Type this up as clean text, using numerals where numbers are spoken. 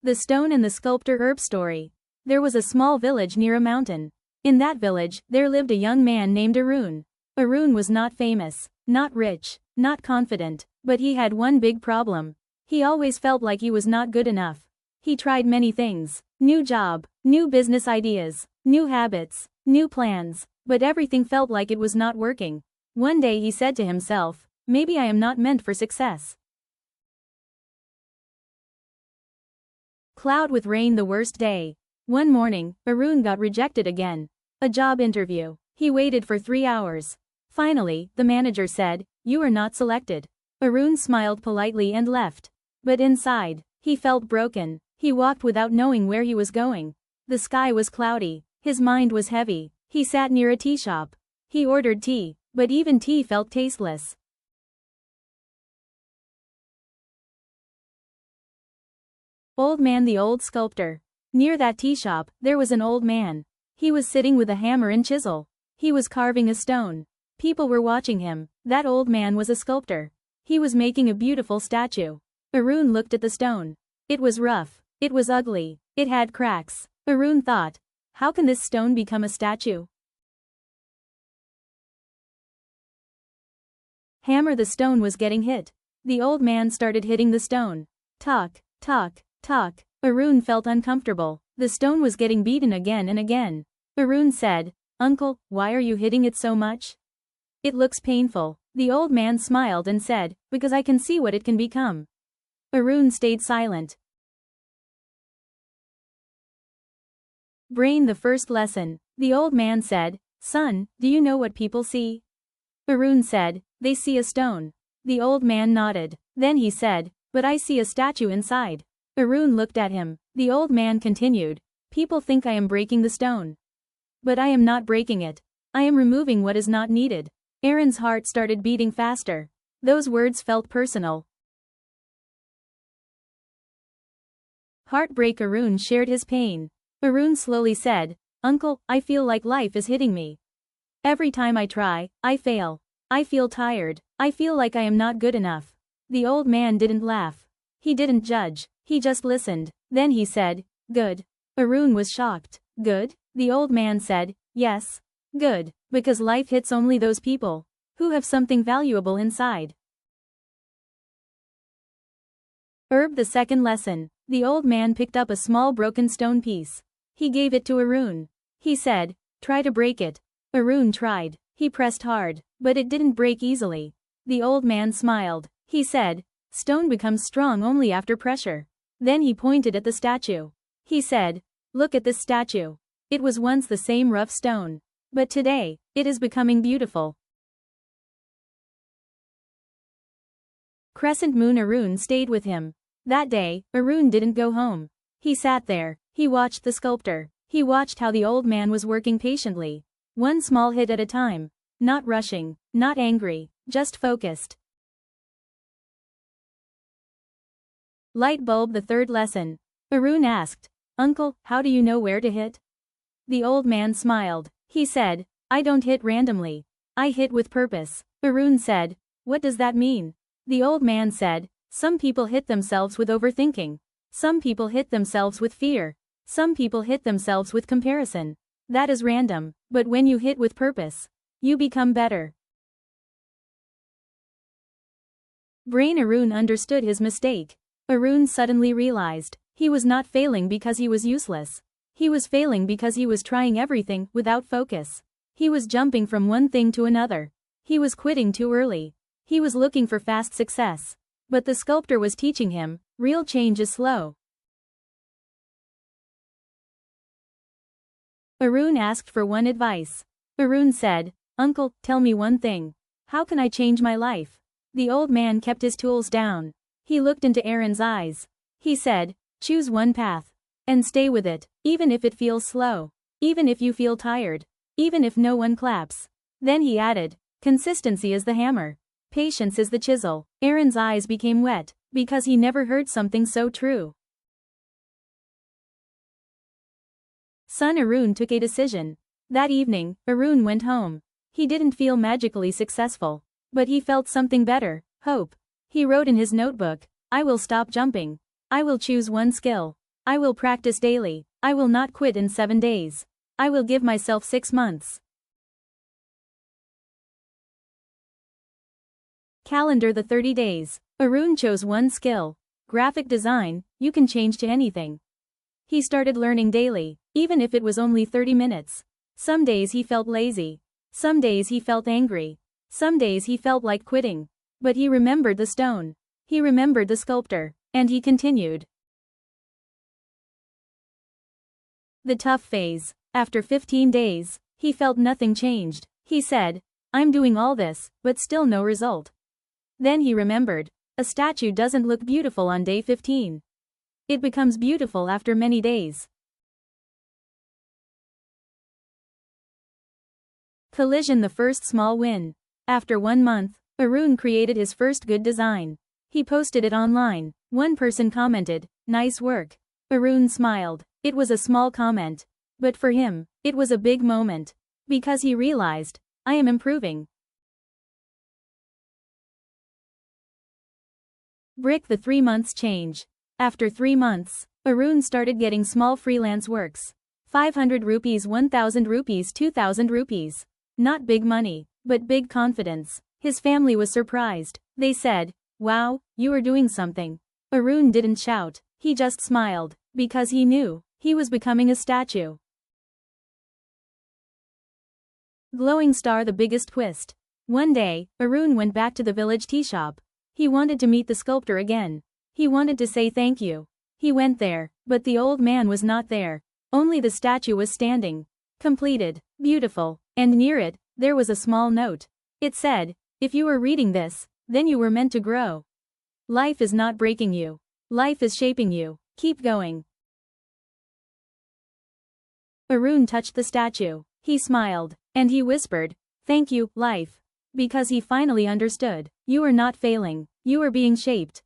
The Stone and the Sculptor Herb Story. There was a small village near a mountain. In that village, there lived a young man named Arun. Arun was not famous, not rich, not confident, but he had one big problem. He always felt like he was not good enough. He tried many things: new job, new business ideas, new habits, new plans, but everything felt like it was not working. One day he said to himself, maybe I am not meant for success. Cloud with rain the worst day. One morning, Arun got rejected again. A job interview. He waited for 3 hours. Finally, the manager said, "You are not selected." Arun smiled politely and left. But inside, he felt broken. He walked without knowing where he was going. The sky was cloudy. His mind was heavy. He sat near a tea shop. He ordered tea, but even tea felt tasteless. Old Man the Old Sculptor. Near that tea shop, there was an old man. He was sitting with a hammer and chisel. He was carving a stone. People were watching him. That old man was a sculptor. He was making a beautiful statue. Arun looked at the stone. It was rough. It was ugly. It had cracks. Arun thought, how can this stone become a statue? Hammer, the stone was getting hit. The old man started hitting the stone. Talk, talk, talk. Arun felt uncomfortable. The stone was getting beaten again and again. Arun said, "Uncle, why are you hitting it so much?" "It looks painful." The old man smiled and said, "Because I can see what it can become." Arun stayed silent. Brain, the first lesson. The old man said, "Son, do you know what people see?" Arun said, "They see a stone." The old man nodded. Then he said, "But I see a statue inside." Arun looked at him. The old man continued, "People think I am breaking the stone. But I am not breaking it. I am removing what is not needed." Aaron's heart started beating faster. Those words felt personal. Heartbreak. Arun shared his pain. Arun slowly said, "Uncle, I feel like life is hitting me. Every time I try, I fail. I feel tired. I feel like I am not good enough." The old man didn't laugh. He didn't judge. He just listened. Then he said, "Good." Arun was shocked. "Good?" The old man said, "Yes. Good. Because life hits only those people who have something valuable inside." Herb, the second lesson. The old man picked up a small broken stone piece. He gave it to Arun. He said, "Try to break it." Arun tried. He pressed hard, but it didn't break easily. The old man smiled. He said, "Stone becomes strong only after pressure." Then he pointed at the statue. He said, "Look at this statue. It was once the same rough stone. But today, it is becoming beautiful." Crescent moon. Arun stayed with him. That day, Arun didn't go home. He sat there. He watched the sculptor. He watched how the old man was working patiently. One small hit at a time. Not rushing, not angry, just focused. Light bulb. The third lesson. Arun asked, "Uncle, how do you know where to hit?" The old man smiled. He said, "I don't hit randomly. I hit with purpose." Arun said, "What does that mean?" The old man said, "Some people hit themselves with overthinking. Some people hit themselves with fear. Some people hit themselves with comparison. That is random, but when you hit with purpose, you become better." Brain. Arun understood his mistake. Arun suddenly realized, he was not failing because he was useless. He was failing because he was trying everything without focus. He was jumping from one thing to another. He was quitting too early. He was looking for fast success. But the sculptor was teaching him, real change is slow. Arun asked for one advice. Arun said, "Uncle, tell me one thing. How can I change my life?" The old man kept his tools down. He looked into Aaron's eyes. He said, "Choose one path. And stay with it, even if it feels slow. Even if you feel tired. Even if no one claps." Then he added, "Consistency is the hammer. Patience is the chisel." Aaron's eyes became wet, because he never heard something so true. Son. Arun took a decision. That evening, Arun went home. He didn't feel magically successful. But he felt something better, hope. He wrote in his notebook, "I will stop jumping. I will choose one skill. I will practice daily. I will not quit in 7 days. I will give myself 6 months. Calendar the 30 days. Arun chose one skill. Graphic design, you can change to anything. He started learning daily, even if it was only 30 minutes. Some days he felt lazy. Some days he felt angry. Some days he felt like quitting. But he remembered the stone. He remembered the sculptor. And he continued. The tough phase. After 15 days, he felt nothing changed. He said, I'm doing all this, but still no result. Then he remembered. A statue doesn't look beautiful on day 15. It becomes beautiful after many days. Collision the first small win. After 1 month, Arun created his first good design. He posted it online. One person commented, nice work. Arun smiled. It was a small comment. But for him, it was a big moment. Because he realized, I am improving. Brick the 3 months change. After 3 months, Arun started getting small freelance works. 500 rupees, 1000 rupees, 2000 rupees. Not big money, but big confidence. His family was surprised. They said, wow, you are doing something. Arun didn't shout. He just smiled, because he knew, he was becoming a statue. Glowing star the biggest twist. One day, Arun went back to the village tea shop. He wanted to meet the sculptor again. He wanted to say thank you. He went there, but the old man was not there. Only the statue was standing. Completed, beautiful, and near it, there was a small note. It said, if you were reading this, then you were meant to grow. Life is not breaking you. Life is shaping you. Keep going. Arun touched the statue. He smiled, and he whispered, thank you, life. Because he finally understood. You are not failing. You are being shaped.